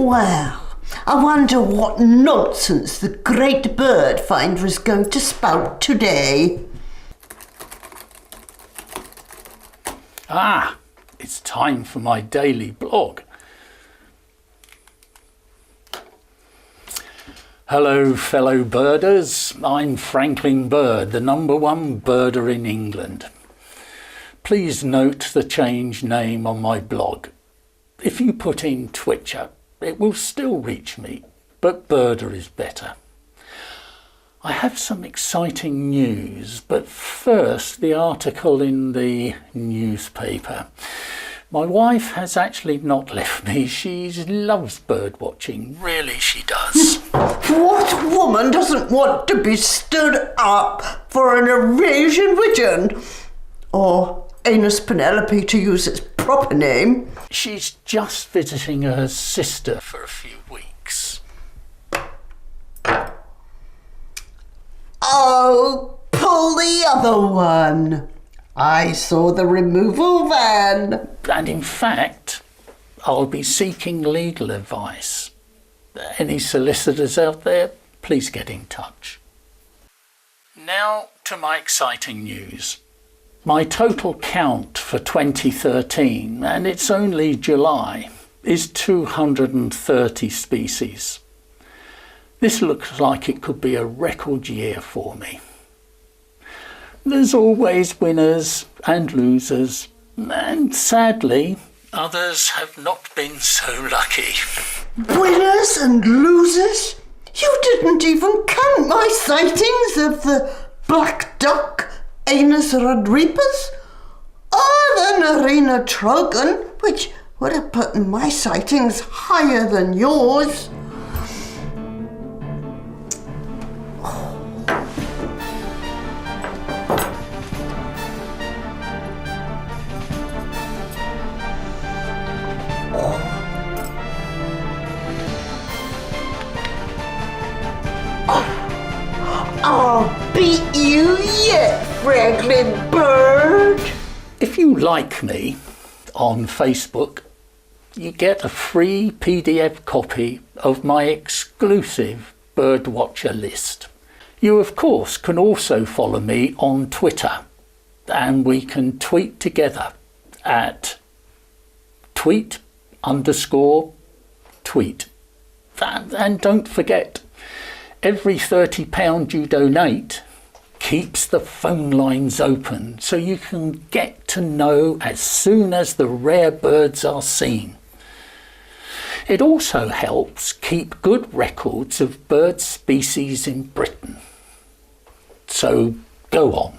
Well, I wonder what nonsense the great bird finder is going to spout today. Ah, it's time for my daily blog. Hello fellow birders, I'm Franklin Bird, the #1 birder in England. Please note the change name on my blog. If you put in Twitcher, it will still reach me, but birder is better. I have some exciting news, but first the article in the newspaper. My wife has actually not left me. She loves bird watching, really she does. What woman doesn't want to be stood up for an Eurasian pigeon? Or Anus Penelope, to use its proper name. She's just visiting her sister for a few weeks. Oh, pull the other one. I saw the removal van. And in fact, I'll be seeking legal advice. Any solicitors out there, please get in touch. Now to my exciting news. My total count for 2013, and it's only July, is 230 species. This looks like it could be a record year for me. There's always winners and losers, and sadly, others have not been so lucky. Winners and losers? You didn't even count my sightings of the black duck, Anus rodripus, or the Narina trogon, which would have put my sightings higher than yours. I'll beat you yet, Franklin Bird. If you like me on Facebook, you get a free PDF copy of my exclusive birdwatcher list. You of course can also follow me on Twitter, and we can tweet together at tweet_tweet. And don't forget, every £30 you donate keeps the phone lines open so you can get to know as soon as the rare birds are seen. It also helps keep good records of bird species in Britain. So go on,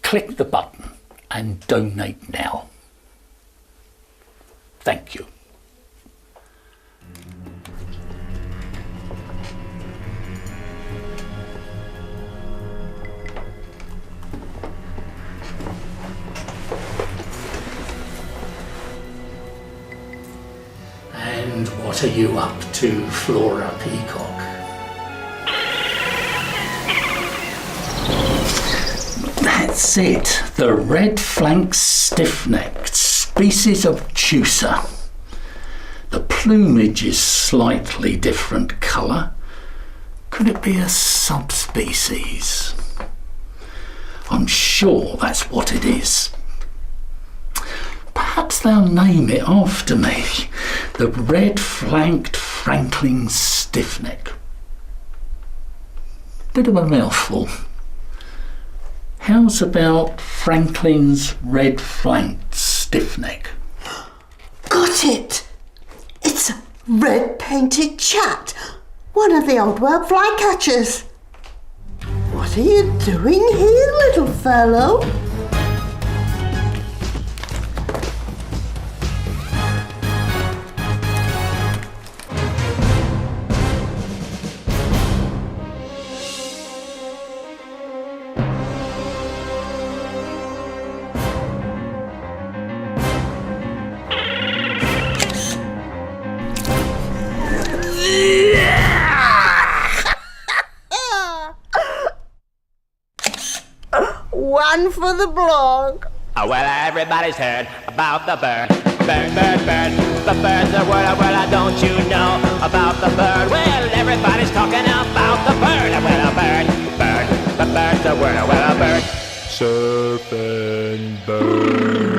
click the button and donate now. Thank you. And what are you up to, Flora Peacock? That's it, the red-flanked stiff-necked species of Chooser. The plumage is slightly different colour. Could it be a subspecies? I'm sure that's what it is. Perhaps they'll name it after me. The red-flanked Franklin stiffneck. Bit of a mouthful. How's about Franklin's red-flanked stiffneck? Got it! It's a red-painted chat, one of the old world flycatchers. What are you doing here, little fellow? One for the blog. Oh, well, everybody's heard about the bird. Bird, bird, bird. The bird's a word, don't you know? bird's a word, well, a bird. Surf and bird.